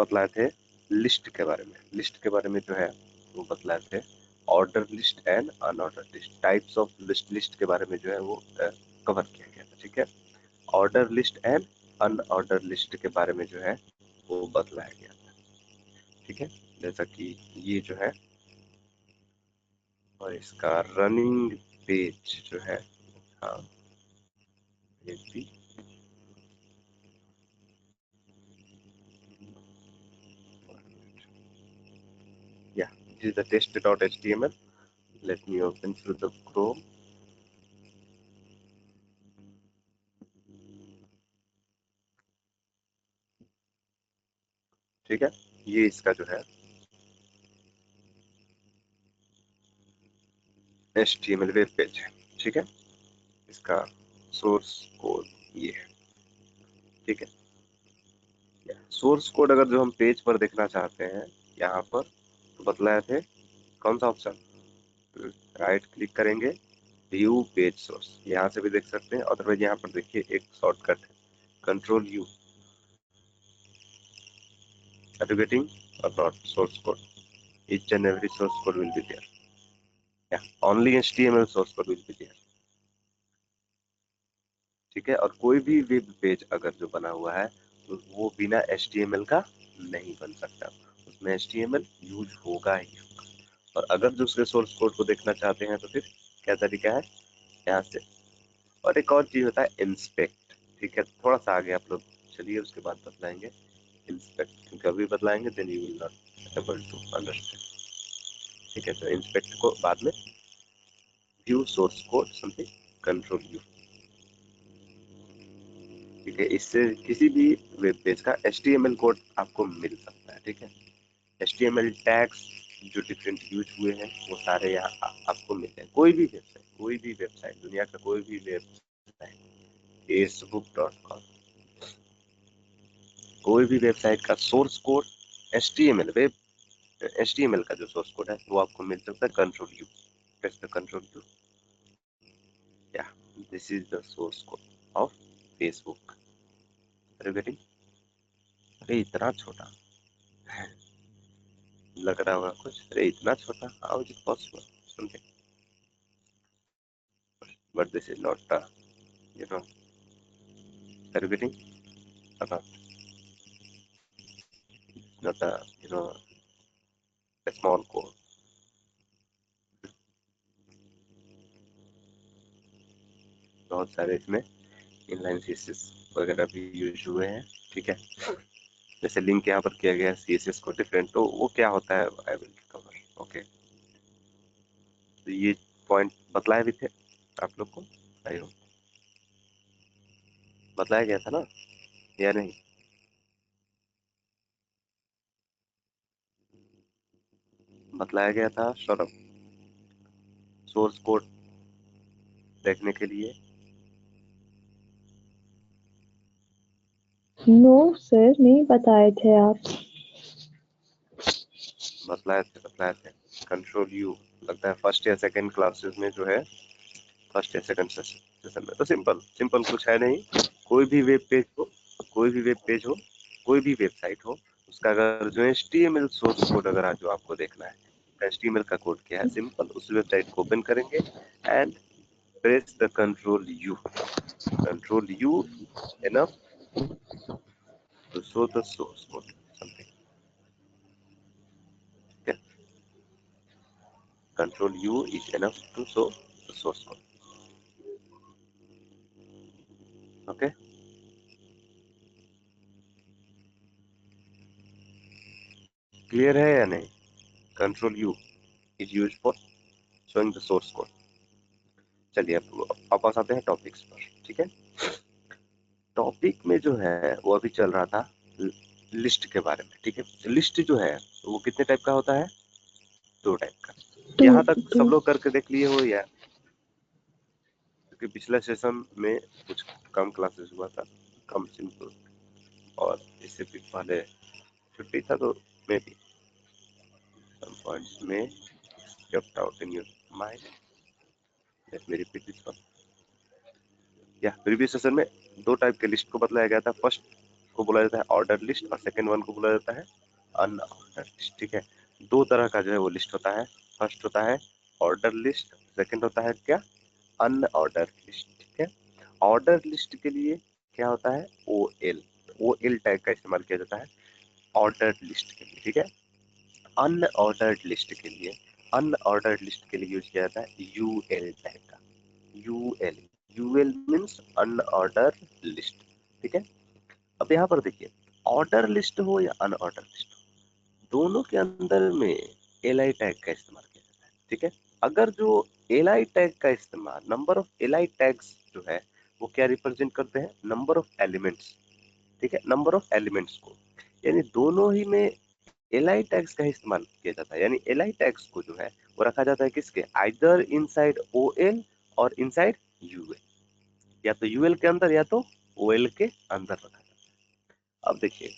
बतलाए थे लिस्ट के बारे में। लिस्ट के बारे में जो है वो बतलाए थे order list and unordered list, types of list. List के बारे में जो है वो कवर किया गया था। ठीक है, order list and unordered list के बारे में जो है वो बतलाया गया था। ठीक है, जैसा कि ये जो है और इसका रनिंग पेज जो है, हाँ ये भी yeah, this is the test.html. Let me open through the Chrome. ठीक है, ये इसका जो है HTML वेब पेज है। ठीक है, इसका सोर्स कोड ये है। ठीक है, सोर्स कोड अगर जो हम पेज पर देखना चाहते हैं यहाँ पर तो बतलाए थे कौन सा ऑप्शन, राइट क्लिक करेंगे, व्यू पेज सोर्स, यहाँ से भी देख सकते हैं। अदरवाइज यहाँ पर देखिए एक शॉर्टकट है, control you. Are you getting or not? Source code, each and every source code will be there. Yeah, only HTML source code will be there. ठीक है, और कोई भी वेब पेज अगर जो बना हुआ है तो वो बिना HTML का नहीं बन सकता, उसमें HTML यूज होगा ही होगा। और अगर दूसरे सोर्स कोड को देखना चाहते हैं तो फिर क्या तरीका है, यहाँ से। और एक और चीज होता है इंस्पेक्ट। ठीक है, थोड़ा सा आगे आप लोग चलिए, उसके बाद बतलाएंगे इंस्पेक्ट, क्योंकि अभी बतलाएंगे then you will not able to understand. ठीक है, तो इंस्पेक्ट को बाद में, view source code something, control U. ठीक है, इससे किसी भी वेब पेज का HTML कोड आपको मिल सकता है। ठीक है, HTML टैग्स जो डिफरेंट यूज हुए हैं वो सारे यहाँ आपको मिलते हैं। कोई भी वेबसाइट, दुनिया का कोई भी वेबसाइट, facebook.com, कोई भी वेबसाइट का सोर्स कोड HTML का जो सोर्स कोड है वो आपको मिल सकता है control U. Press the control U, या this is the source code of Facebook. Are you getting? अरे इतना छोटा लग रहा होगा कुछ, अरे इतना छोटा, how is it possible something, but this is not you know are you getting or not? Not a a small code. बहुत सारे इसमें इनलाइन सीएसएस वगैरह भी यूज हुए हैं। ठीक है, जैसे लिंक यहाँ पर किया गया है सीएसएस को डिफरेंट, तो वो क्या होता है आई विल कवर। ओके, तो ये पॉइंट बतलाए भी थे आप लोग को, आई होप बताया गया था ना या नहीं? बतलाया गया था सौरभ, सोर्स कोड देखने के लिए। नो सर, नहीं बताए थे आप। बतलाए थे कंट्रोल यू। लगता है फर्स्ट या सेकंड क्लासेस में जो है, फर्स्ट या सेकंड सेशन में। तो सिंपल कुछ है नहीं, कोई भी वेब पेज हो, कोई भी वेब पेज हो, कोई भी वेबसाइट हो, उसका अगर जो HTML सोर्स कोड अगर जो आपको देखना है, HTML का कोड क्या है, सिंपल उस वेबसाइट को ओपन करेंगे and press the control U. Control U enough to show the source code something. Control U is enough to show the source code. Okay, clear है या नहीं? Control U is used for showing the source code. चलिए अब वापस आते हैं topics पर। ठीक है, टॉपिक में जो है वो अभी चल रहा था लिस्ट के बारे में। ठीक है, लिस्ट जो है वो कितने टाइप का होता है? 2 टाइप का। टू यहाँ तक टू सब लोग करके देख लिए हो या? क्योंकि पिछले सेशन में कुछ कम क्लासेस हुआ था, कम सिंपल, और इससे भी पहले छुट्टी था, तो may be some points may kept out in your mind. Let me repeat this one. या प्रीवियस सेशन में 2 टाइप के लिस्ट को बतलाया गया था। फर्स्ट को बोला जाता है ऑर्डर लिस्ट और सेकंड वन को बोला जाता है अनऑर्डर लिस्ट। ठीक है, दो तरह का जो है वो लिस्ट होता है। फर्स्ट होता है ऑर्डर लिस्ट, सेकंड होता है क्या, अनऑर्डर लिस्ट। ठीक है, ऑर्डर लिस्ट के लिए क्या होता है, OL टैग का इस्तेमाल किया जाता है ऑर्डर लिस्ट के लिए। ठीक है, अनऑर्डर्ड लिस्ट के लिए, अनऑर्डर्ड लिस्ट के लिए यूज किया जाता है UL टैग का। UL means unordered list. ठीक है, अब यहाँ पर देखिए, ऑर्डर लिस्ट हो या अनऑर्डर लिस्ट हो, दोनों के अंदर में LI टैग का इस्तेमाल किया जाता है। ठीक है, अगर जो LI टैग का इस्तेमाल, नंबर ऑफ LI टैग्स जो है वो क्या रिप्रेजेंट करते हैं, नंबर ऑफ एलिमेंट्स। ठीक है, नंबर ऑफ एलिमेंट्स को, यानी दोनों ही में LI टैग्स का इस्तेमाल किया जाता है। यानी LI टैग्स को जो है वो रखा जाता है किसके, आइदर इनसाइड OL और इनसाइड UL, या तो UL के अंदर या तो OL के अंदर रखा जाता है। अब देखिए,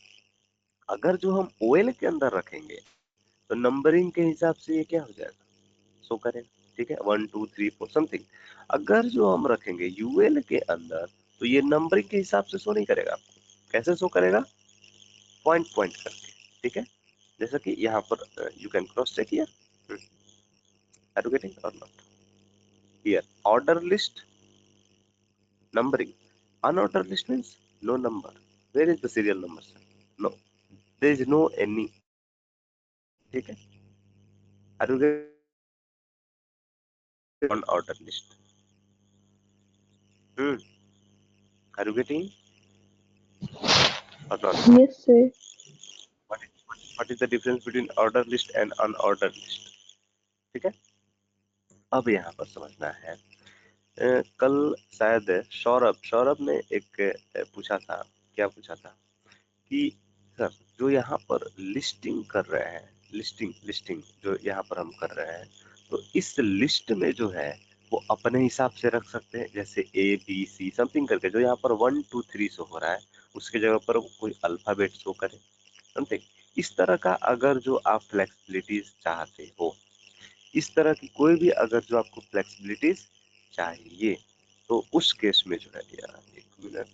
अगर जो हम OL के अंदर रखेंगे तो नंबरिंग के हिसाब से ये क्या हो जाएगा, शो करेगा। ठीक है, 1 2 3 4 समथिंग। अगर जो हम रखेंगे UL के अंदर तो ये नंबरिंग के हिसाब से शो नहीं करेगा आपको। कैसे शो करेगा, पॉइंट पॉइंट करके। ठीक है, जैसा कि यहाँ पर you can cross check here, are you getting और not, here order list numbering, unordered list means no number. Where is the serial number, sir? No, there is no any. ठीक है, are you getting unordered list? Are you getting or not? Yes, sir. What is the difference between ordered list and unordered list? ठीक है, अब यहाँ पर समझना है। कल शायद सौरभ ने एक पूछा था, क्या पूछा था कि सर जो यहाँ पर लिस्टिंग कर रहे हैं, लिस्टिंग जो यहाँ पर हम कर रहे हैं, तो इस लिस्ट में जो है वो अपने हिसाब से रख सकते हैं, जैसे ABC समथिंग करके, जो यहाँ पर 1 2 3 शो हो रहा है उसके जगह पर कोई अल्फाबेट शो करे समथिंग। इस तरह का अगर जो आप फ्लेक्सिबिलिटीज चाहते हो, इस तरह की कोई भी अगर जो आपको फ्लेक्सिबिलिटीज चाहिए, तो उस केस में जो है, यार एक मिनट,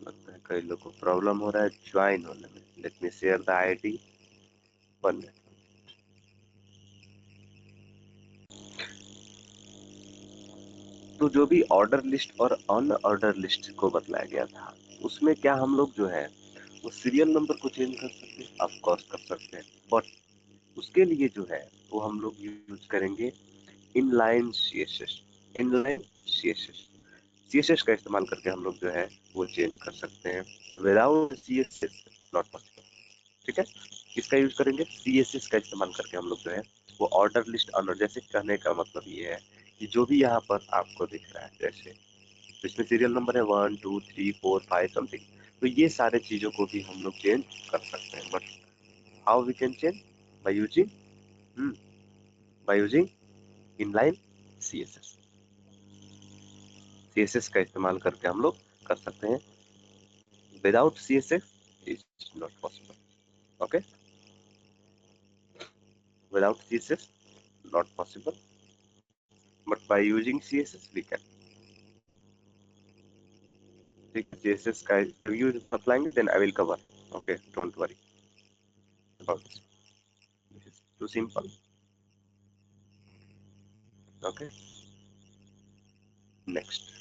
लगता है कई लोगों को प्रॉब्लम हो रहा है ज्वाइन होने में। Let me share the ID 1 minute. तो जो भी ऑर्डर लिस्ट और अनऑर्डर लिस्ट को बतलाया गया था, उसमें क्या हम लोग जो है वो सीरियल नंबर को चेंज कर सकते हैं, ऑफ कोर्स कर सकते हैं, बट उसके लिए जो है वो हम लोग यूज करेंगे इनलाइन CSS। इनलाइन CSS का इस्तेमाल करके हम लोग जो है वो चेंज कर सकते हैं। Without CSS not possible. ठीक है, किसका यूज करेंगे, CSS का इस्तेमाल करके हम लोग जो है वो ऑर्डर लिस्ट अनऑर्डर, जैसे कहने का मतलब ये है कि जो भी यहाँ पर आपको दिख रहा है, जैसे तो इसमें सीरियल नंबर है 1 2 3 4 5 समथिंग, तो ये सारे चीजों को भी हम लोग चेंज कर सकते हैं। But how we can change, by using inline CSS। CSS का इस्तेमाल करके हम लोग कर सकते हैं। Without CSS is not possible. Okay, without CSS not possible, but by using CSS we can. ठीक है, CSS का रिव्यू बताएंगे, then I will cover. Okay, don't worry about this. This is too simple. Okay, next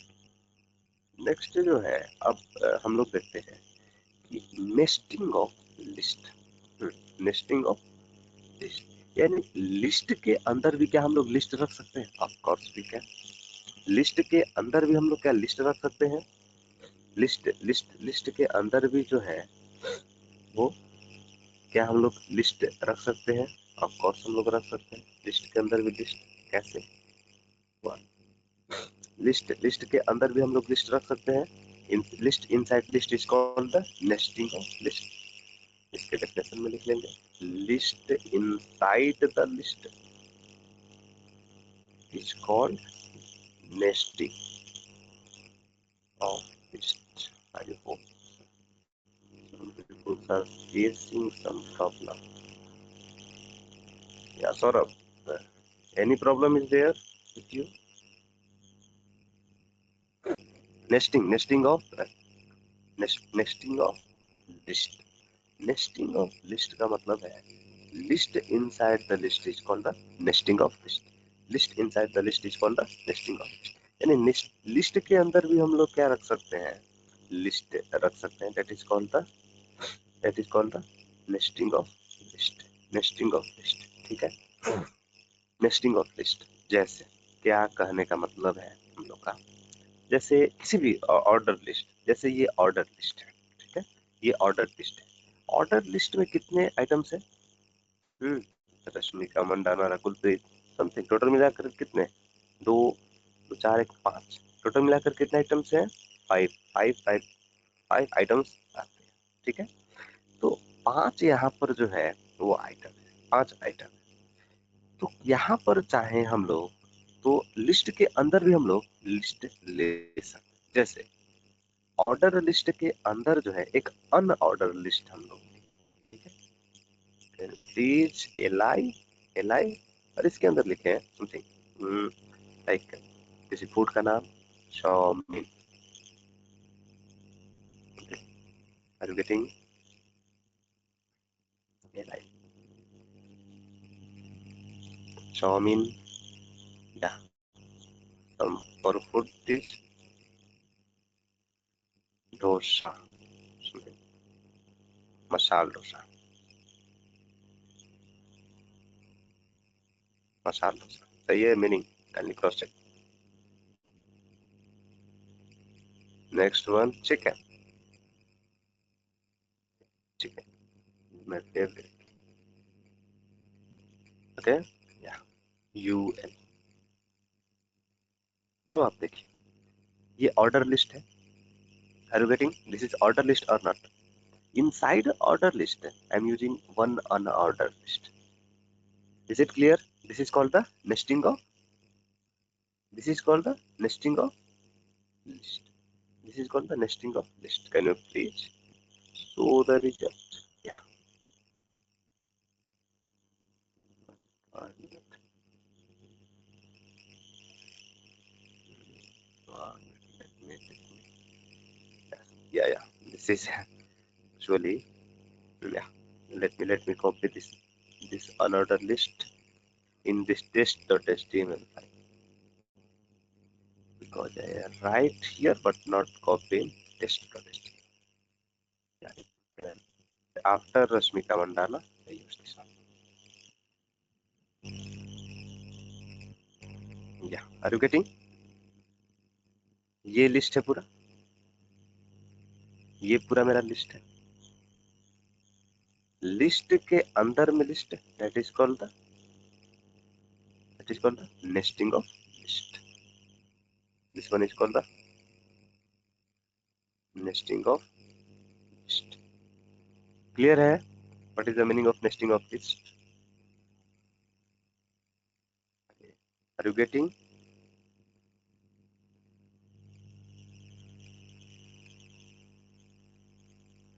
जो है, अब हम लोग देखते हैं कि nesting of list. Nesting of list यानी लिस्ट के अंदर भी क्या हम लोग लिस्ट रख सकते हैं, ऑफ कोर्स भी क्या, लिस्ट के अंदर भी हम लोग क्या लिस्ट रख सकते हैं। लिस्ट के अंदर भी जो है वो क्या हम लोग लिस्ट रख सकते हैं, ऑफ कोर्स हम लोग रख सकते हैं। लिस्ट के अंदर भी लिस्ट कैसे, लिस्ट के अंदर भी हम लोग लिस्ट रख सकते हैं। List inside list is called the nesting of list. इसके डेफिनेशन में लिख लेंगे, list inside the list is called nesting of list. I hope some people are facing some problem. Yeah, Saurabh, any problem is there with you? Nesting of nesting of list. Nesting of list का मतलब है list inside the list is called the nesting of list. List inside the list is called the nesting of list. यानी list के अंदर भी हम लोग क्या रख सकते हैं, लिस्ट रख सकते हैं। That is called the nesting of list. Nesting of list, ठीक है। नेस्टिंग ऑफ लिस्ट जैसे क्या कहने का मतलब है हम लोग का, जैसे किसी भी ऑर्डर लिस्ट, जैसे ये ऑर्डर लिस्ट है, ठीक है, ये ऑर्डर लिस्ट है। ऑर्डर लिस्ट में कितने आइटम्स है? रश्मिका मंडाना रकुलप्रीत समथिंग, टोटल मिलाकर कितने? दो, दो चार एक पांच, टोटल मिलाकर कितने आइटम्स हैं? Five. Five five five items आते हैं, ठीक है। तो पांच यहाँ पर जो है वो आइटम है, पांच आइटम। तो यहाँ पर चाहे हम लोग तो लिस्ट के अंदर भी हम लोग लिस्ट ले सकते, जैसे ऑर्डर लिस्ट के अंदर जो है एक अनऑर्डर लिस्ट हम लोग, ठीक है, प्लीज एलाई और इसके अंदर लिखे हैं समथिंग लाइक किसी फूड का नाम चाउमीन। Are you getting? एलाई चाउमीन, या some for food is dosa, masala dosa, masala dosa सही है meaning? Can cross check. Next one chicken, chicken my favourite, okay, या यूएन। तो आप देखिए ये ऑर्डर लिस्ट है। Are you getting? This is order list और not? Inside order list, I'm using one unordered list. Is it clear? This is called the nesting of. This is called the nesting of list. This is called the nesting of list. Can you please show the result? Yeah. Yeah. This is actually, yeah. Let me copy this unordered list in this test.html file, because I write here but not copy in test.html. Yeah. After Rashmika Mandana, I use this one. Yeah. Are you getting? ये list है पूरा, ये पूरा मेरा list है। List के अंदर में लिस्ट है, that is called the nesting of list. This one is called the nesting of list. Clear है? What is the meaning of nesting of list? Are you getting?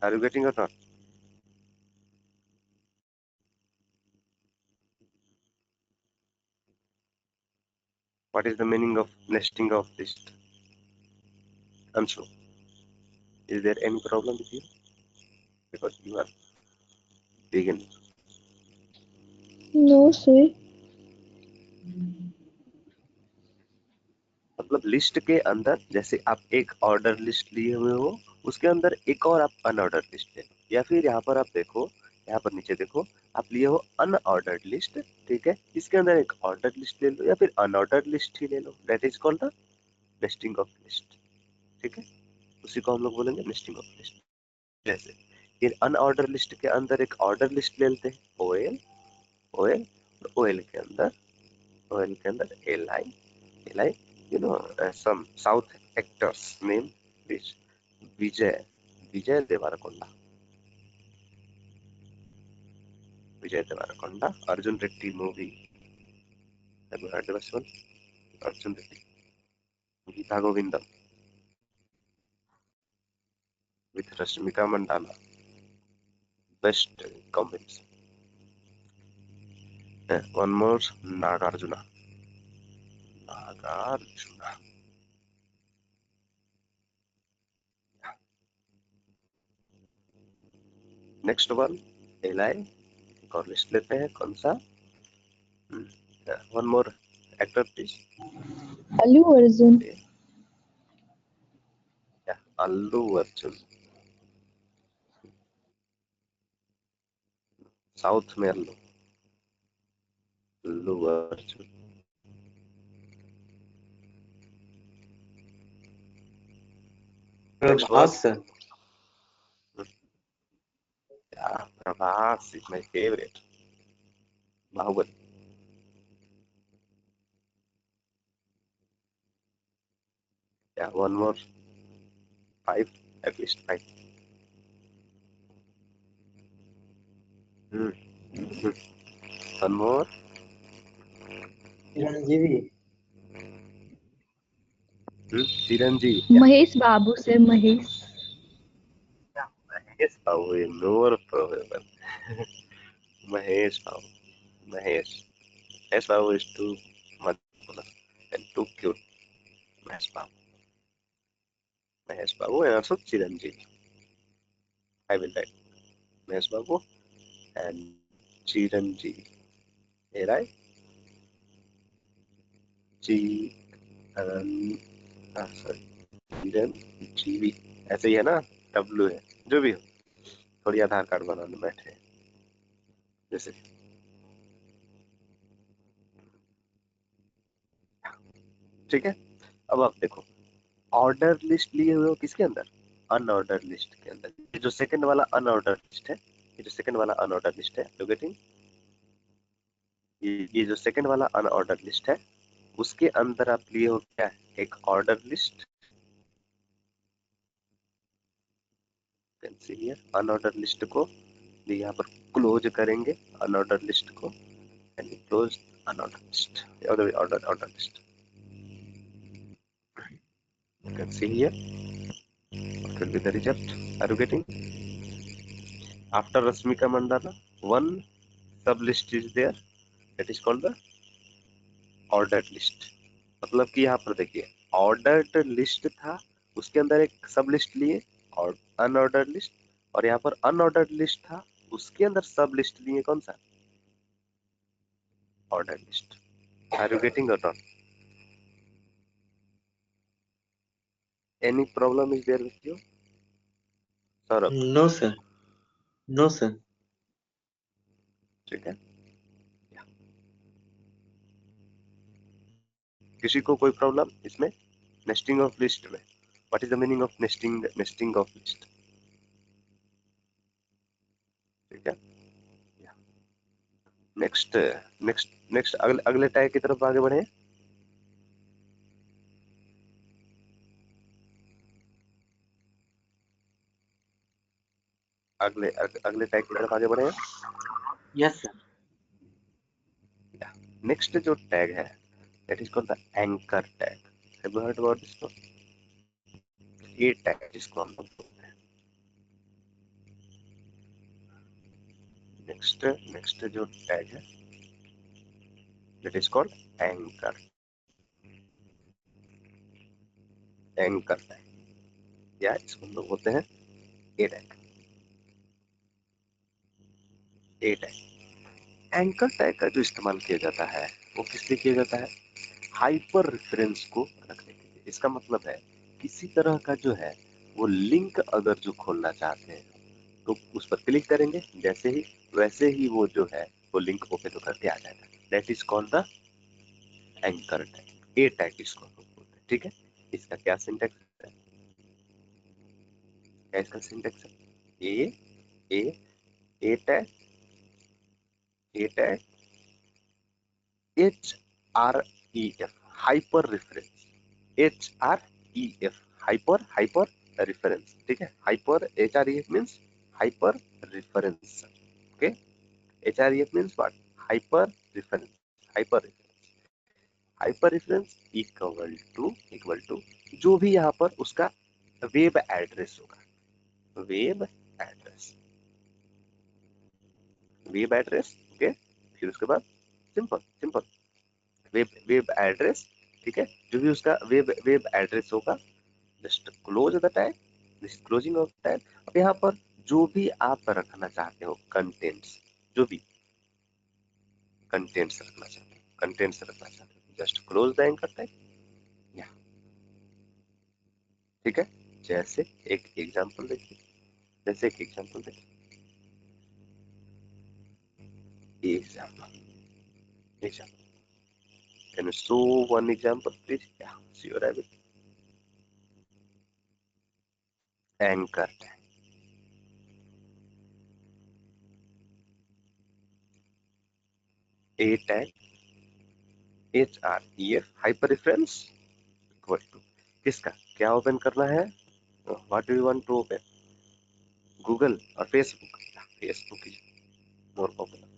Are you getting और not? What is the meaning of nesting of list? Anshu, is there any problem with you? Because you are beginning. No, sir. मतलब list के अंदर जैसे आप एक order list लिए हुए हो, उसके अंदर एक और आप अनऑर्डर लिस्ट ले लो, या फिर यहाँ पर आप देखो, यहाँ पर नीचे देखो, आप लिए हो अनऑर्डर्ड लिस्ट, ठीक है, इसके अंदर एक ऑर्डर लिस्ट ले लो या फिर अनऑर्डर्ड लिस्ट ही ले लो, that is called the nesting of list, ठीक है। उसी को हम लोग बोलेंगे नेस्टिंग ऑफ लिस्ट। जैसे ये अनऑर्डर लिस्ट के अंदर एक ऑर्डर लिस्ट ले लेते हैं, ओएल, ओएल, ओएल के अंदर L I, you know, some South actors name is Vijay, Vijay Devarakonda, Vijay Devarakonda, Arjun Reddy movie. Have you heard of this one? Arjun Reddy, Geeta Govindam with Rashmika Mandana, best combination. One more, Nagarjuna, Nagarjuna. Next one एलाई, एक और list लेते हैं, कौन सा? One more actor please. Allu Arjun. Allu Arjun, south में Allu, Allu Arjun. Next one, Prabhas sir. Prabhas is my favourite, Baahubali. One more, 5, at least 5. One more. Chiranjeevi. Chiranjeevi. Mahesh Babu से महेश। महेश बाबू is more probable. Mahesh Babu, Mahesh Babu is too much and too cute. Mahesh Babu and also Chiranjeevi. I will write Mahesh Babu and Chiranjeevi. right? Chiranjeevi ऐसे ही है ना, W है, जो भी हो, थोड़ी आधार card बनाने बैठे हैं जैसे। ठीक है, अब आप देखो, ऑर्डर लिस्ट लिए हुए हो किसके अंदर? अनऑर्डर लिस्ट के अंदर। ये जो सेकंड वाला अनऑर्डर लिस्ट है, ये जो सेकंड वाला अनऑर्डर लिस्ट है, यू गेटिंग? ये जो सेकंड वाला अनऑर्डर लिस्ट है, उसके अंदर आप लिए हो क्या? एक ऑर्डर लिस्ट। अनऑर्डर लिस्ट को यहाँ पर क्लोज करेंगे, अनऑर्डर लिस्ट को, and close unordered list, order list. You can see here what will be the result. Are you getting? After Rasmika Mandana, one sub list is there, that is called the ordered list. मतलब कि यहाँ पर देखिए, ordered list था, उसके अंदर एक सब लिस्ट लिए और अनऑर्डर्ड लिस्ट, और यहाँ पर अनऑर्डर्ड लिस्ट था, उसके अंदर सब लिस्ट लिए कौन सा? Ordered list. Are you getting और not? Any problem is there with you Saurabh? No sir, no sir. ठीक है, किसी को कोई प्रॉब्लम इसमें? नेस्टिंग ऑफ लिस्ट में what is the meaning of nesting of list? ठीक है, नेक्स्ट नेक्स्ट नेक्स्ट अगले टैग की तरफ आगे बढ़े। अगले टैग की तरफ आगे बढ़े। Yes sir. नेक्स्ट जो टैग है, that is called the anchor tag. Have you heard about this one? ये टैग जिसको हम लोग बोलते हैं। नेक्स्ट जो टैग है, that is called anchor. Anchor tag, या इसको हम लोग बोलते हैं ए tag. A tag, anchor tag का जो इस्तेमाल किया जाता है वो किस लिए किया जाता है? हाइपर रेफरेंस को रखने के लिए। इसका मतलब है किसी तरह का जो है वो लिंक अगर जो खोलना चाहते हैं तो उस पर क्लिक करेंगे, जैसे ही वैसे ही वो जो है वो लिंक ओपन होकर के आ जाएगा। That is called the anchor tag. A tag इसको हम लोग बोलते हैं। ठीक है, इसका क्या सिंटैक्स है? क्या इसका सिंटैक्स है? A A A tag, A tag, H R E F, hyper reference. H R E F, hyper reference. ठीक है, hyper, H R E F means hyper reference. Okay, H R E F means what? Hyper reference. Hyper reference equal to जो भी यहाँ पर उसका web address होगा, web address, web address. Okay, फिर उसके बाद सिंपल वेब एड्रेस। ठीक है, जो भी उसका वेब एड्रेस होगा, just close the tag, this closing of tag. अब यहाँ पर जो भी आप रखना चाहते हो कंटेंट्स, जो भी कंटेंट्स रखना चाहते हो, just close the anchor tag. ठीक है, जैसे एक एग्जांपल देखिए, example. Can you show one example, please? Yeah, sure I will. Anchor tag. A tag, href, hyperreference equal to किसका क्या ओपन करना है? What do you want to open? Google और Facebook? Facebook is more popular.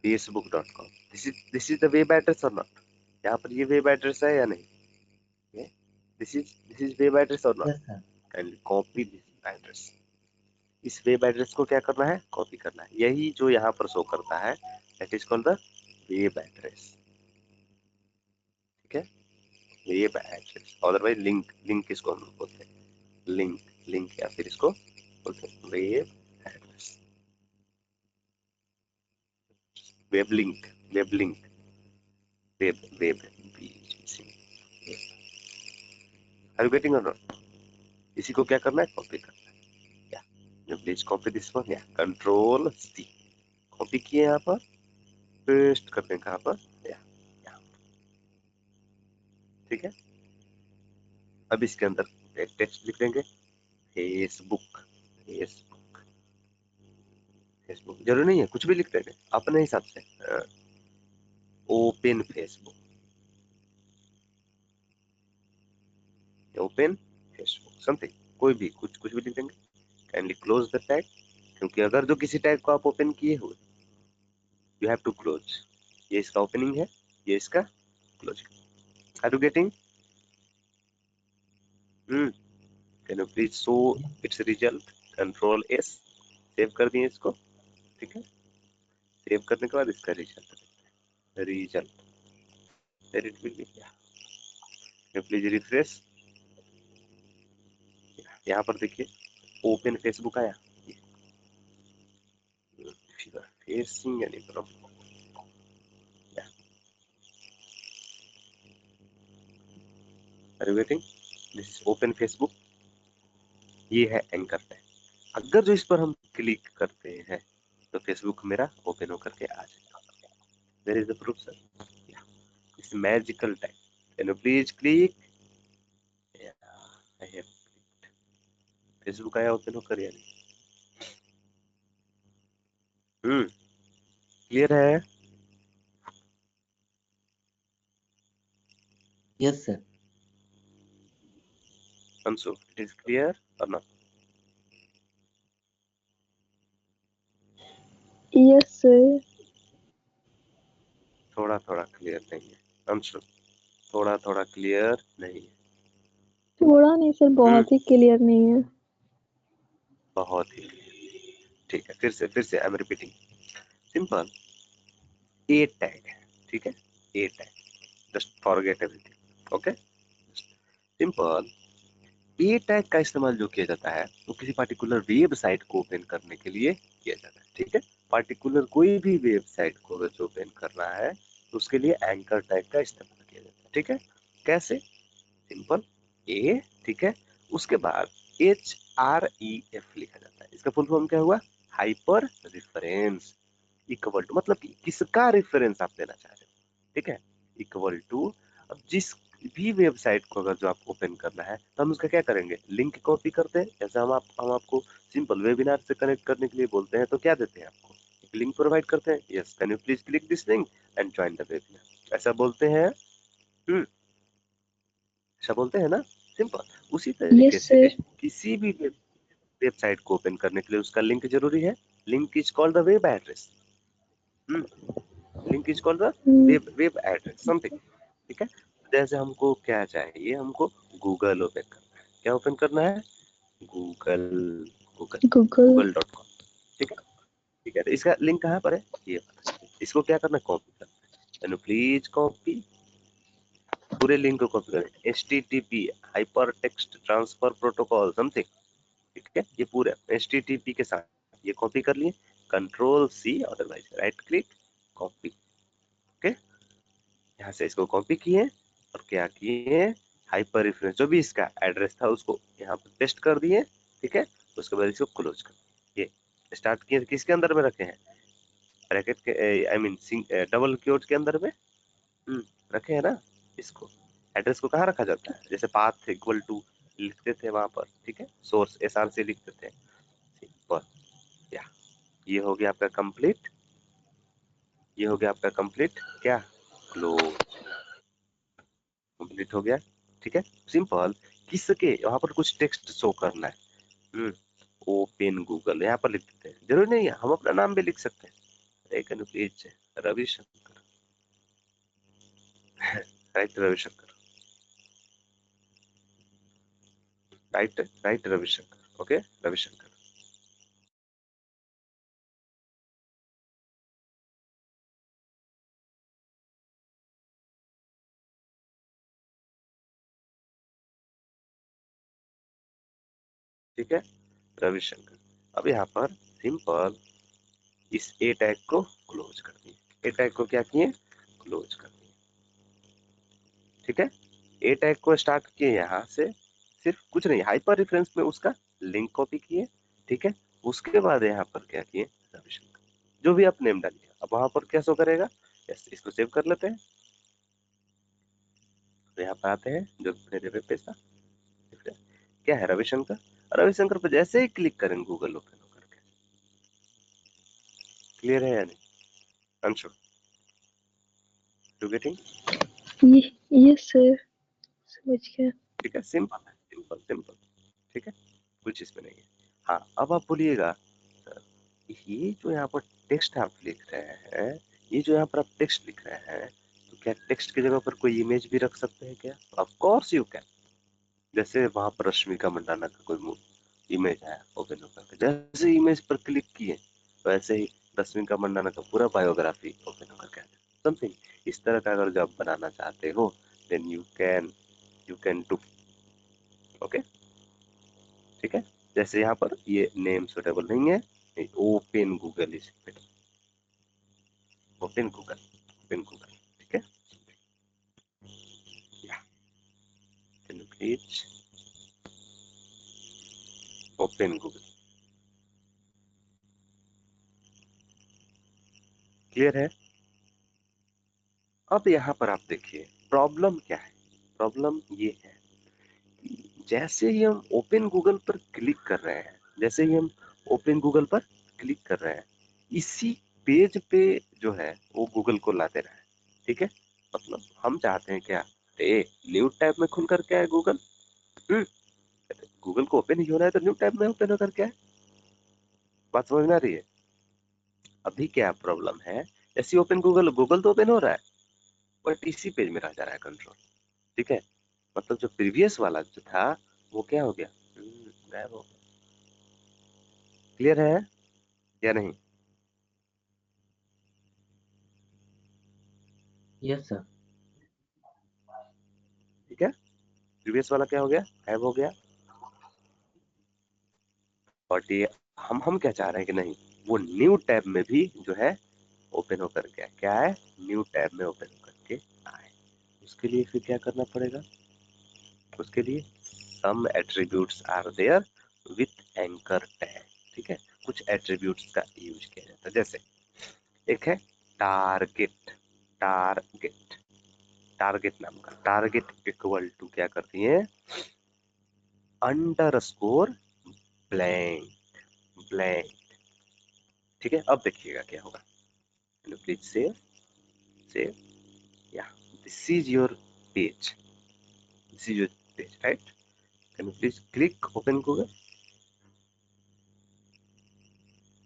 Facebook.com. This is the web address or not? यहाँ पर ये web address है या नहीं? Yeah? This is web address or not? Yes, sir. And copy this address. इस web address को क्या करना है? कॉपी करना है। यही जो यहाँ पर शो करता है that is called the web address. ठीक है, वेब एड्रेस, अदरवाइज लिंक इसको हम बोलते हैं, लिंक या फिर इसको बोलते हैं web address, web link, web are you getting और नॉट? इसी को क्या करना है? कॉपी करना है। या प्लीज कॉपी दिस वन, या कंट्रोल सी, कॉपी किए यहाँ पर, पेस्ट करते हैं कहाँ पर? या ठीक है। अब इसके अंदर एक टेक्स्ट लिख देंगे, फेसबुक जरूरी नहीं है, कुछ भी लिख देंगे अपने हिसाब से। ओपन फेसबुक समथिंग, कोई भी कुछ भी लिख देंगे। काइंडली क्लोज द टैग, क्योंकि अगर जो किसी टैग को आप ओपन किए हुए, यू हैव टू क्लोज। ये इसका ओपनिंग है, ये इसका closing. Are you getting? Can you please show its result? Control S, save कर दिए इसको। ठीक है, सेव करने के बाद इसका result there it will be. Please refresh. यहाँ पर देखिए ओपन फेसबुक आया, facing any problem? Are you getting? This is open Facebook, ये है एंकर टैग। अगर जो इस पर हम क्लिक करते हैं तो फेसबुक मेरा ओपन होकर के आ जाएगा। There is the proof sir, it's magical tag. Can you please click? I have Facebook आया ओपन होकर या नहीं? क्लियर है? Yes, sir. Anshu, it is clear और नॉट? Yes, sir. थोड़ा थोड़ा क्लियर नहीं है अंशु, थोड़ा थोड़ा क्लियर नहीं है। थोड़ा नहीं सर, बहुत ही क्लियर नहीं है। बहुत ही क्लियर। ठीक है, फिर से I'm repeating. Simple A tag है, ठीक है, A tag, just forget everything. Okay, simple A tag का इस्तेमाल जो किया जाता है वो किसी पार्टिकुलर वेबसाइट को ओपन करने के लिए किया जाता है। ठीक है, पार्टिकुलर कोई भी वेबसाइट को अगर ओपन करना है तो उसके लिए एंकर टैग का इस्तेमाल किया जाता है। ठीक है, कैसे? सिंपल ए, ठीक है, उसके बाद HREF लिखा जाता है। इसका फुल फॉर्म क्या हुआ? हाइपर रेफरेंस इक्वल टू, मतलब कि किसका रेफरेंस आप देना चाह रहे हो। ठीक है, इक्वल टू, अब जिस भी वेबसाइट को अगर जो आपको ओपन करना है तो हम उसका क्या करेंगे? लिंक कॉपी करते हैं। जैसे हम आपको सिंपल वेबिनार से कनेक्ट करने के लिए बोलते हैं तो क्या देते हैं? आपको एक लिंक प्रोवाइड करते हैं, yes can you please click this link and join the webinar, ऐसा बोलते हैं। ऐसा बोलते हैं ना? सिंपल उसी तरीके Yes, से sir. किसी भी वेबसाइट को ओपन करने के लिए उसका लिंक जरूरी है। Link is called the web address. Link is called the web address something. ठीक है, जैसे हमको क्या चाहिए? हमको गूगल ओपन करना है। क्या ओपन करना है? Google Google Google. गूगल.com। ठीक है, ठीक है, तो इसका लिंक कहाँ पर है? ये इसको क्या करना है? कॉपी करना है। प्लीज कॉपी, पूरे लिंक को कॉपी करें। HTTP hyper text transfer protocol something, ठीक है, ये पूरे HTTP के साथ ये कॉपी कर लिए, control C otherwise right click copy. Okay, यहाँ से इसको कॉपी किए और क्या किए, हाइपर रेफरेंस जो भी इसका एड्रेस था उसको यहाँ पर पेस्ट कर दिए। ठीक है, उसके बाद इसको क्लोज कर दिए। ये स्टार्ट किए किसके अंदर में रखे हैं, ब्रैकेट के आई मीन डबल क्योट के अंदर में रखे हैं ना। इसको एड्रेस को कहाँ रखा जाता है, जैसे पाथ इक्वल टू लिखते थे वहां पर, ठीक है, सोर्स SRC लिखते थे सिंपल। या ये हो गया आपका कंप्लीट, ये हो गया आपका कंप्लीट क्या, क्लोज, कंप्लीट हो गया। ठीक है, सिंपल। किसके वहां पर कुछ टेक्स्ट शो करना है, ओपन गूगल यहाँ पर लिख देते हैं, जरूरी नहीं है हम अपना नाम भी लिख सकते हैं। Please Ravishankar right, Ravishankar right, right Ravishankar, okay Ravishankar. ठीक है, रविशंकर। अब यहाँ पर सिंपल इस ए टैग को क्लोज कर दिए, ए टैग को क्या किए, क्लोज कर दिए। ठीक है, ए टैग को स्टार्ट किए यहाँ से, सिर्फ कुछ नहीं, हाइपर रेफरेंस में उसका लिंक कॉपी किए। ठीक है, उसके बाद यहाँ पर क्या किए, रविशंकर जो भी आप नेम डालिए, अब वहां पर क्या शो करेगा। यस, इसको सेव कर लेते हैं, तो यहाँ पर आते हैं जो मेरे वेब पेज था, क्या है रविशंकर, रविशंकर पर जैसे ही क्लिक करें गूगल ओपन होकर के, क्लियर है या नहीं अंशु, टू गेटिंग। ये सर समझ गया। ठीक है, सिंपल है, सिंपल सिंपल। ठीक है, कुछ इसमें नहीं है। हाँ, अब आप बोलिएगा सर ये जो यहाँ पर टेक्स्ट आप लिख रहे हैं, ये जो यहाँ पर आप टेक्स्ट लिख रहे हैं, तो क्या टेक्स्ट की जगह पर कोई इमेज भी रख सकते हैं क्या, ऑफ कोर्स यू कैन। जैसे वहां पर रश्मिका मंडाना का कोई इमेज है ओपन होकर के, जैसे इमेज पर क्लिक किए वैसे ही रश्मिका मंडाना का पूरा बायोग्राफी ओपन होकर के समथिंग इस तरह का अगर जो आप बनाना चाहते हो, then you can do. Okay, ठीक है, जैसे यहाँ पर ये नेम सुटेबल नहीं है, open Google is better, open Google, open Google. ठीक है, can you please open Google, clear है। अब यहाँ पर आप देखिए प्रॉब्लम क्या है, प्रॉब्लम ये है कि जैसे ही हम ओपन गूगल पर क्लिक कर रहे हैं, जैसे ही हम ओपन गूगल पर क्लिक कर रहे हैं, इसी पेज पे जो है वो गूगल को ला दे रहा है। ठीक है, मतलब हम चाहते हैं क्या, न्यू टैब में खुल कर क्या है गूगल, गूगल को ओपन ही हो रहा है तो न्यू टैब में ओपन होकर क्या है, बात समझ में आ रही है। अभी क्या प्रॉब्लम है, जैसे ओपन गूगल, गूगल तो ओपन हो रहा है बट इसी पेज में रह जा रहा है कंट्रोल। ठीक है, मतलब जो प्रीवियस वाला जो था वो क्या हो गया, गायब हो गया। क्लियर है या नहीं। Yes sir. ठीक है, प्रीवियस वाला क्या हो गया, गायब हो गया। और ये हम क्या चाह रहे हैं कि नहीं, वो न्यू टैब में भी जो है ओपन होकर के क्या है, न्यू टैब में ओपन होकर के आए। उसके लिए फिर क्या करना पड़ेगा, उसके लिए some attributes are there with anchor tag. ठीक है, कुछ एट्रीब्यूट्स का यूज किया जाता है, जैसे एक है टारगेट, टारगेट, टारगेट नाम का, टारगेट इक्वल टू क्या करती है, अंडरस्कोर ब्लैंक, ब्लैंक। ठीक है, अब देखिएगा क्या होगा, प्लीज सेव, सेव, या this is your page, this is your page right, can you please click open Google.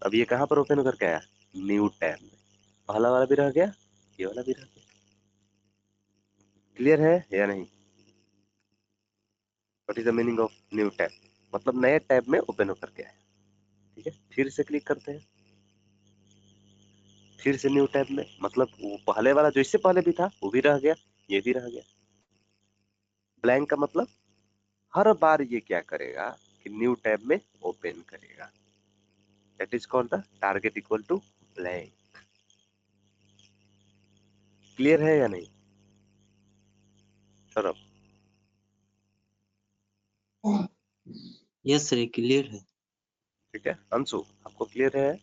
अब ये कहाँ पर ओपन करके आया, न्यू टैब में, पहला वाला भी रह गया, ये वाला भी रह गया। क्लियर है या नहीं, what is the meaning of new tab, मतलब नए टैब में ओपन होकर के आया। ठीक है, फिर से क्लिक करते हैं, फिर से न्यू टैब में, मतलब वो पहले वाला जो इससे पहले भी था वो भी रह गया, ये भी रह गया। ब्लैंक का मतलब हर बार ये क्या करेगा कि न्यू टैब में ओपन करेगा, that is called the target equal to blank. Clear है या नहीं सौरभ? यस सर, ये क्लियर है। ठीक है अंशु, आपको क्लियर है?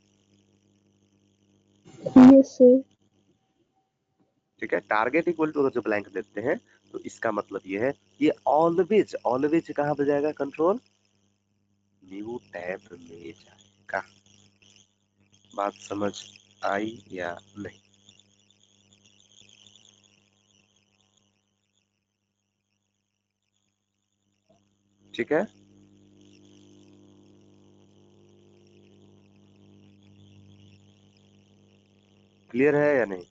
Yes sir. ठीक है, टारगेट इक्वल टू अगर जो ब्लैंक देते हैं तो इसका मतलब ये है ये ऑलवेज ऑलवेज कहाँ पे जाएगा कंट्रोल? न्यू टैब में जाएगा। बात समझ आई या नहीं? ठीक है, क्लियर है या नहीं?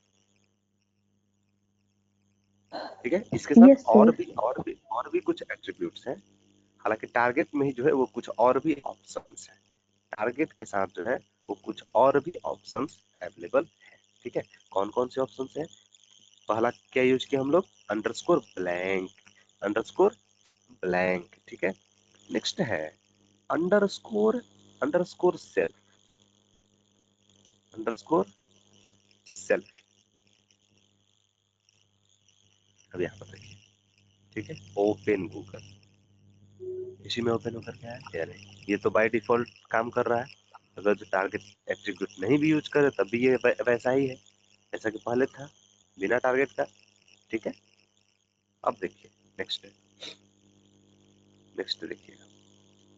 ठीक है, इसके साथ यस सर। और भी कुछ एट्रीब्यूट्स हैं। हालांकि टारगेट में ही जो है वो कुछ और भी ऑप्शंस है, टारगेट के साथ जो है वो कुछ और भी ऑप्शंस अवेलेबल है। ठीक है, कौन कौन से ऑप्शंस हैं? पहला क्या यूज किया हम लोग? Underscore blank, underscore blank. ठीक है, नेक्स्ट है underscore underscore self, underscore self. अब यहाँ पर देखिए, ठीक है, ओपन गूगल, इसी में ओपन होकर के आया या नहीं? ये तो बाय डिफॉल्ट काम कर रहा है। अगर जो टारगेट एट्रीब्यूट नहीं भी यूज करे तब भी ये वैसा ही है जैसा कि पहले था, बिना टारगेट का। ठीक है, अब देखिए नेक्स्ट देखिए,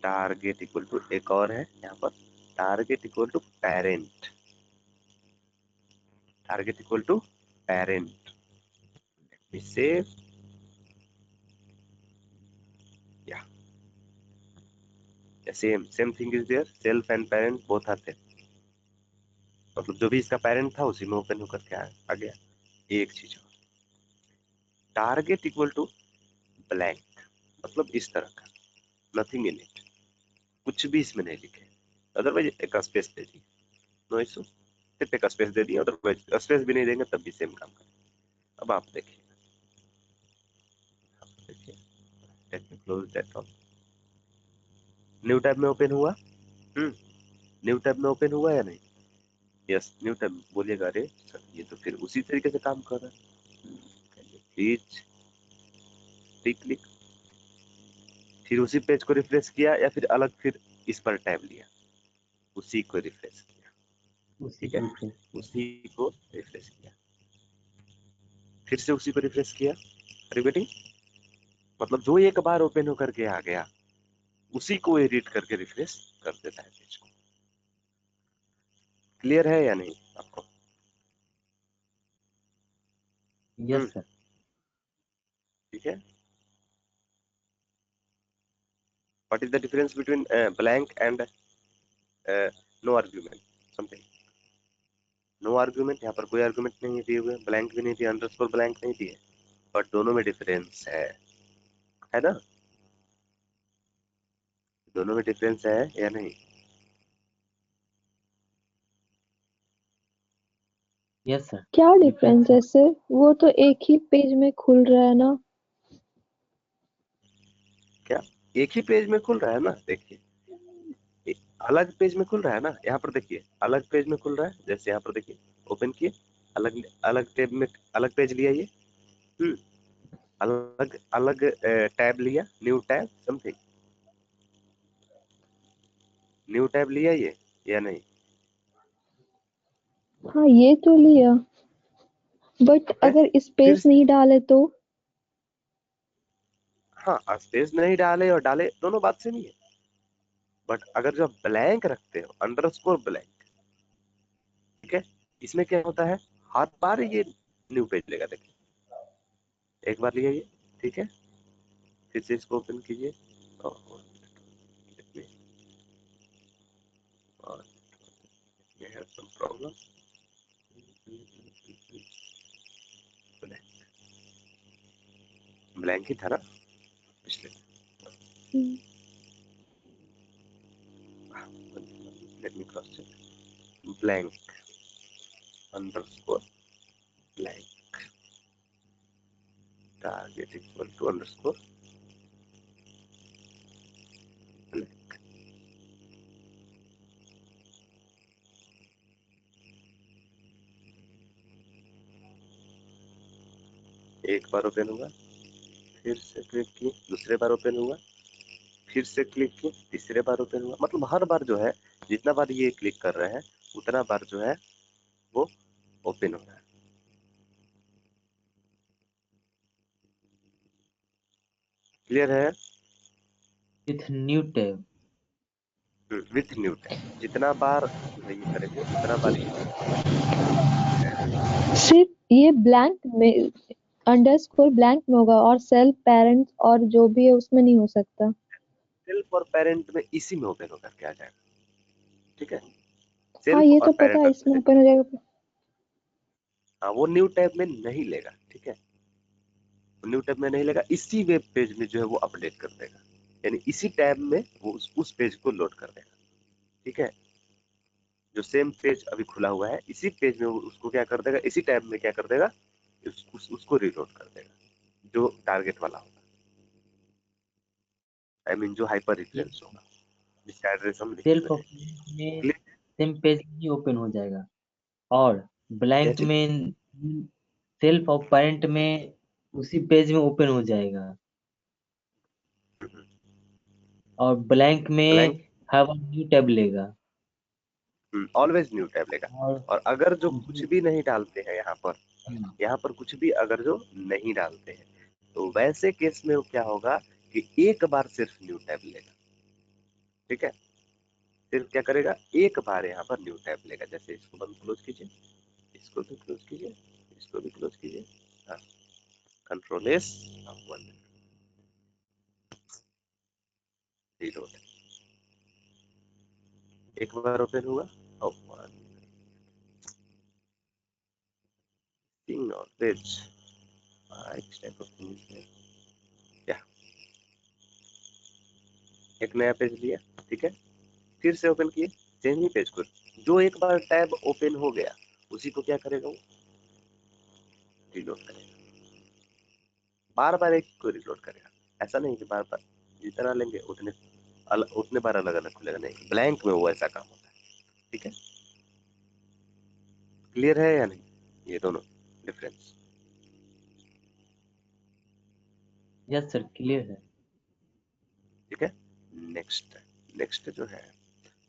टारगेट इक्वल टू एक और है यहाँ पर, target equal to parent, target equal to parent. Save या same thing is there, self and parent both are there. मतलब जो भी इसका पेरेंट था उसी में ओपन होकर के आ गया। एक चीज और, टारगेट इक्वल टू ब्लैंक, मतलब इस तरह का, नथिंग इन इट, कुछ भी इसमें नहीं लिखे, अदरवाइज एक स्पेस दे दी, नो इशू, सिर्फ एक स्पेस दे दिए, अदरवाइज स्पेस भी नहीं देंगे तब भी सेम काम करेगा। अब आप देखिए, let me close that all. New tab में ओपन हुआ, न्यू टैब में ओपन हुआ या नहीं? Yes, new tab. बोलिएगा अरे सर ये तो फिर उसी तरीके से काम कर रहा है, प्लीज क्लिक, फिर उसी पेज को रिफ्रेश किया या फिर अलग फिर इस पर टैब लिया, उसी को रिफ्रेश किया। उसी ठीक है, को रिफ्रेश किया। उसी को रिफ्रेश किया, फिर से उसी को रिफ्रेश किया, रिपीटिंग, मतलब जो एक बार ओपन होकर के आ गया उसी को एडिट करके रिफ्रेश कर देता है पेज को। क्लियर है या नहीं आपको? Yes sir. ठीक है, what is the difference between blank and no argument something? No argument, यहाँ पर कोई आर्गुमेंट नहीं दिए हुए, ब्लैंक भी नहीं दिया, अंडरस्कोर ब्लैंक नहीं दिए, बट दोनों में डिफरेंस है ना? दोनों में डिफरेंस है या नहीं? यस सर, क्या डिफरेंस डिफरेंस है। है सर? वो तो एक ही पेज में खुल रहा है ना। क्या एक ही पेज में खुल रहा है ना? देखिए अलग पेज में खुल रहा है ना, यहाँ पर देखिए अलग पेज में खुल रहा है, जैसे यहाँ पर देखिए ओपन किए, अलग अलग टैब में अलग पेज लिया ये, अलग अलग टैब लिया, new tab something, new tab लिया ये या नहीं? हाँ ये तो लिया, बट है? अगर फिर स्पेस नहीं डाले तो? हाँ, स्पेस नहीं डाले और डाले दोनों बात से नहीं है, बट अगर जो ब्लैंक रखते हो अंडरस्कोर ब्लैंक, ठीक है, इसमें क्या होता है, हर बार ये न्यू पेज लेगा। देखिए एक बार लिया ये, ठीक है, फिर से इसको ओपन कीजिए और प्रॉब्लम, ब्लैंक ही था ना पिछले? Let me cross check, blank underscore blank, target equal to underscore blank. एक बार ओपन हुआ, फिर से क्लिक किए, दूसरे बार ओपन हुआ, फिर से क्लिक किए, तीसरे बार ओपन हुआ। मतलब हर बार जो है, जितना बार ये क्लिक कर रहे हैं उतना बार जो है वो ओपन हो रहा है। क्लियर है? With new tab. With new tab जितना बार जो है ये करेंगे उतना बार ये सिर्फ ये ब्लैंक में अंडरस्कोर ब्लैंक में होगा और सेल्फ पेरेंट्स और जो भी है उसमें नहीं हो सकता। सेल्फ और पेरेंट में इसी में ओपन होकर के आ जाएगा। ठीक है, हाँ सेल्फ ये और तो पता पेरेंट है, अगर इसमें देखें, ओपन हो जाएगा। हाँ वो न्यू टैब में नहीं लेगा। ठीक है, न्यू टैब में नहीं लेगा, इसी वेब पेज में जो है वो अपडेट कर देगा, यानी इसी टैब में वो उस पेज को लोड कर देगा। ठीक है, जो सेम पेज अभी खुला हुआ है इसी पेज में वो उसको क्या कर देगा, इसी टैब में क्या कर देगा, उसको रीलोड कर देगा जो टारगेट वाला होगा। आई मीन जो हाइपर रेफरेंस होगा, जिसका एड्रेस हम लिखे सेल्फ हुए ऑफ हैं। में क्लियर? सेम पेज ही ओपन हो जाएगा, और क्या ब्लैंक चीज? में सेल्फ ऑफ पेरेंट में उसी पेज में ओपन हो जाएगा, और ब्लैंक ब्लैंक में हैव अ न्यू टैब लेगा। ऑलवेज न्यू टैब लेगा। और और अगर जो कुछ जो भी नहीं डालते हैं यहाँ पर कुछ भी अगर जो नहीं डालते हैं तो वैसे केस में वो क्या होगा कि एक बार सिर्फ न्यू टैब लेगा। ठीक है, सिर्फ क्या करेगा, एक बार यहाँ पर न्यू टैब लेगा। जैसे इसको बंद क्लोज कीजिए, इसको भी क्लोज कीजिए, इसको भी क्लोज कीजिए, हाँ, कंट्रोल एस, रीलोड। एक बार ओपन हुआ और पेज एक नया पेज लिया। ठीक है, फिर से ओपन किए, सेम ही पेज को, जो एक बार टैब ओपन हो गया उसी को क्या करेगा वो रीलोड करेगा, बार बार एक को रीलोड करेगा। ऐसा नहीं कि बार बार जितना लेंगे उतने बार अलग अलग खुलेगा, नहीं, ब्लैंक में वो ऐसा काम होता है। ठीक है, क्लियर है या नहीं ये दोनों डिफरेंस? यस सर, क्लियर है। ठीक है, नेक्स्ट नेक्स्ट जो है,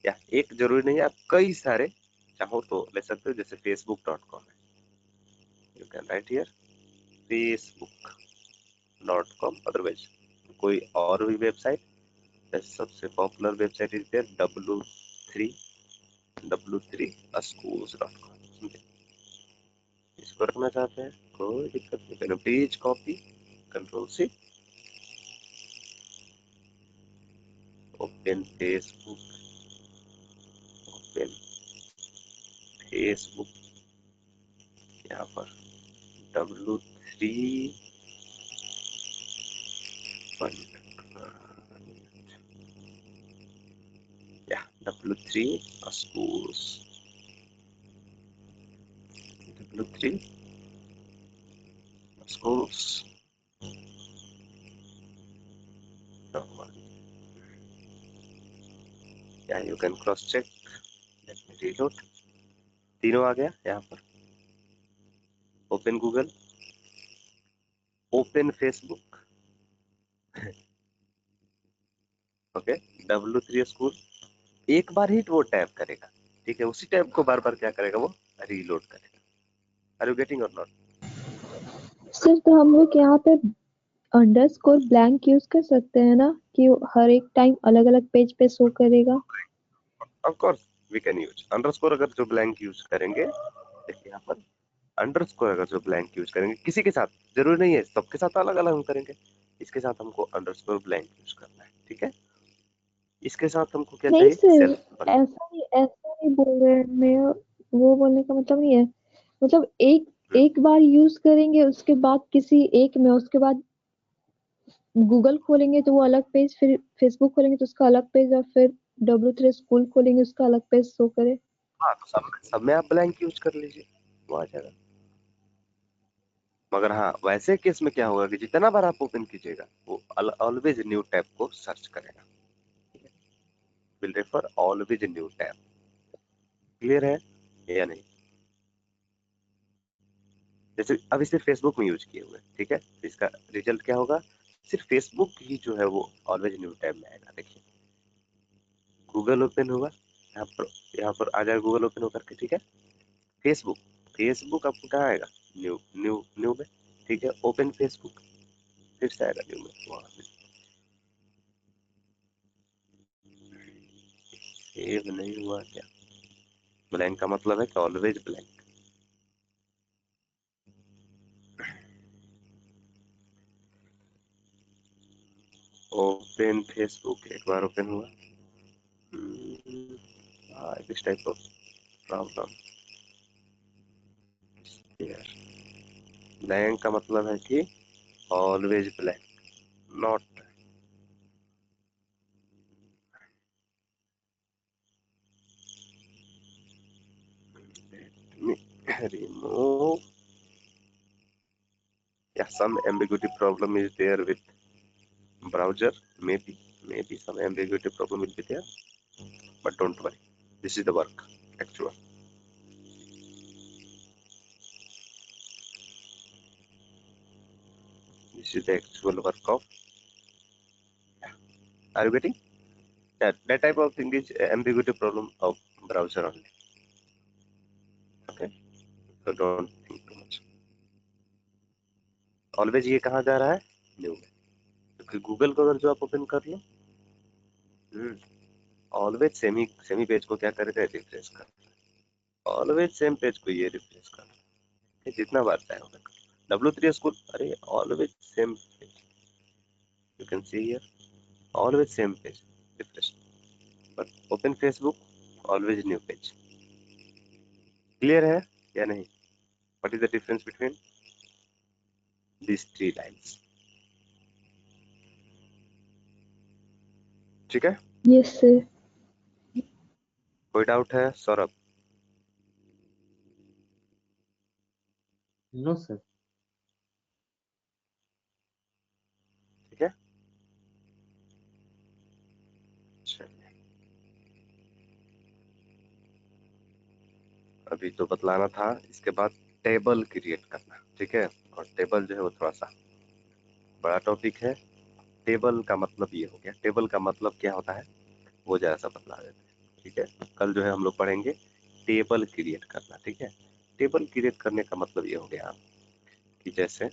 या एक जरूरी नहीं है, आप कई सारे चाहो तो ले सकते हो। जैसे facebook.com है, you can write here facebook.com। Otherwise कोई और भी वेबसाइट, सबसे popular website is there w3schools.com। इसको रखना चाहते हैं कोई दिक्कत नहीं, पहले page copy, control C, open Facebook, open Facebook, यहाँ पर w3 w3 schools, w3 schools, या you can cross check, let me reload. तीनों आ गया यहाँ पर, open Google, open Facebook, okay, w3 school, एक बार ही वो टैब करेगा। ठीक है, उसी टैब को बार बार क्या करेगा, वो रीलोड करेगा। आर यू गेटिंग और नॉट? सर तो हम लोग यहाँ पे अंडरस्कोर ब्लैंक यूज कर सकते हैं ना, कि हर एक टाइम अलग अलग पेज पे शो करेगा। Of course we can use underscore. अगर जो ब्लैंक यूज करेंगे, देखिए यहाँ पर अंडरस्कोर अगर जो ब्लैंक यूज करेंगे, किसी के साथ जरूरी नहीं है सबके साथ अलग अलग हम करेंगे, इसके साथ हमको अंडरस्कोर ब्लैंक यूज करना है। ठीक है, इसके साथ हमको क्या नहीं चाहिए, सर, सेल्फ। ऐसा नहीं बोल रहे हैं। मैं वो बोलने का मतलब नहीं है। मतलब एक एक बार यूज करेंगे, उसके बाद किसी एक में, उसके बाद गूगल खोलेंगे तो वो अलग पेज, फिर फेसबुक खोलेंगे तो उसका अलग पेज, और फिर W3 स्कूल खोलेंगे उसका अलग पेज शो करे। हाँ तो सब में आप ब्लैंक यूज कर लीजिए, वो आ जाएगा। मगर हाँ वैसे केस में क्या होगा कि जितना बार आप ओपन कीजिएगा वो ऑलवेज न्यू टैब को सर्च करेगा, will refer always new tab. Clear है या नहीं? जैसे अभी सिर्फ फेसबुक में यूज किए हुए, ठीक है, तो इसका रिजल्ट क्या होगा, सिर्फ फेसबुक ही जो है वो ऑलवेज न्यू टैब में आएगा। देखिए गूगल ओपन होगा, यहाँ पर आ जाएगा गूगल ओपन होकर के, ठीक है, फेसबुक फेसबुक आपको कहाँ आएगा, न्यू न्यू न्यू में, ठीक है, ओपन फेसबुक फिर से आएगा न्यू में, वहां पे सेव नहीं हुआ क्या, ब्लैंक का मतलब है कि ऑलवेज ब्लैंक। ओपन फेसबुक एक बार ओपन हुआ, this type of problem, blank का मतलब है कि always blank, not remove. Yeah, some ambiguity problem is there with browser, maybe some ambiguity problem will be there, but don't worry, this is the work actual. This is the actual work of, are you getting that type of thing is ambiguity problem of browser only, okay, so don't think too much. Always ये कहाँ जा रहा है, new में, क्योंकि Google को अगर जो आप ओपन कर लो, ऑलवेज सेमी पेज को क्या करेगा, रिफ्रेश कर, ऑलवेज सेम पेज को ये रिफ्रेश कर, जितना बार चाहे होगा। W3 स्कूल, अरे always same page, you can see here always same page refresh, but open Facebook always new page. Clear है या नहीं, what is the difference between these three lines, ठीक है, Yes, sir. कोई डाउट है Saurabh, no sir. ठीक है, चलिए अभी तो बतलाना था, इसके बाद टेबल क्रिएट करना, ठीक है, और टेबल जो है वो थोड़ा सा बड़ा टॉपिक है। टेबल का मतलब ये हो गया, टेबल का मतलब क्या होता है वो जरा सा बतला देते हैं, ठीक है, कल जो है हम लोग पढ़ेंगे टेबल क्रिएट करना, ठीक है, टेबल क्रिएट करने का मतलब ये हो गया कि जैसे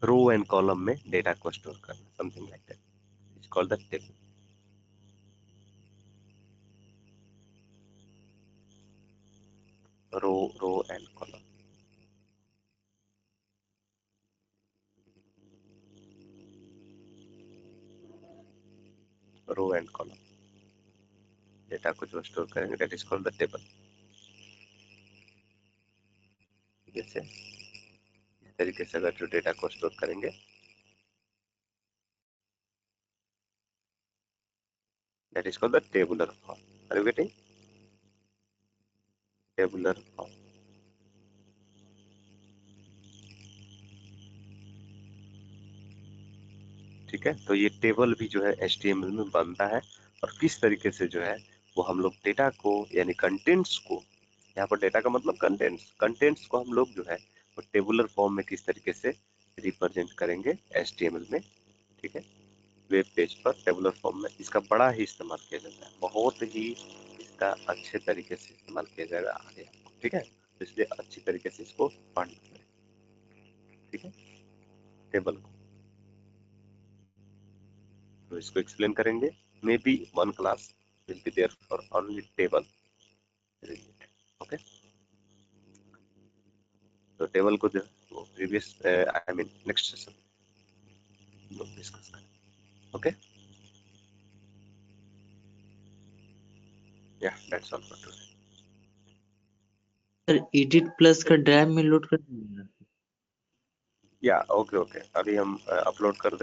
रो एंड कॉलम में डेटा को स्टोर करना, something like that, it's called the table. Row and column, row and column data को जो स्टोर करेंगे that is called the table. जैसे इस तरीके से अगर जो डेटा को स्टोर करेंगे that is called the tabular form, are you getting, tabular form, ठीक है, तो ये टेबल भी जो है HTML में बनता है, और किस तरीके से जो है वो हम लोग डेटा को यानी कंटेंट्स को, यहाँ पर डेटा का मतलब कंटेंट्स को हम लोग जो है वो टेबुलर फॉर्म में किस तरीके से रिप्रेजेंट करेंगे HTML में, ठीक है, वेब पेज पर टेबुलर फॉर्म में इसका बड़ा ही इस्तेमाल किया जाता है, बहुत ही इसका अच्छे तरीके से इस्तेमाल किया जाएगा आगे आपको, ठीक है, तो इसलिए अच्छी तरीके से इसको पढ़ना है, ठीक है, टेबल को, तो इसको एक्सप्लेन करेंगे, may be one class will be there for only table related, okay, तो टेबल को जो वो previous I mean next session लोग डिस्कस करें, ओके, या that's all for today. Sir edit plus का ड्राइव में लोड कर देंगे। या ओके ओके, अभी हम अपलोड कर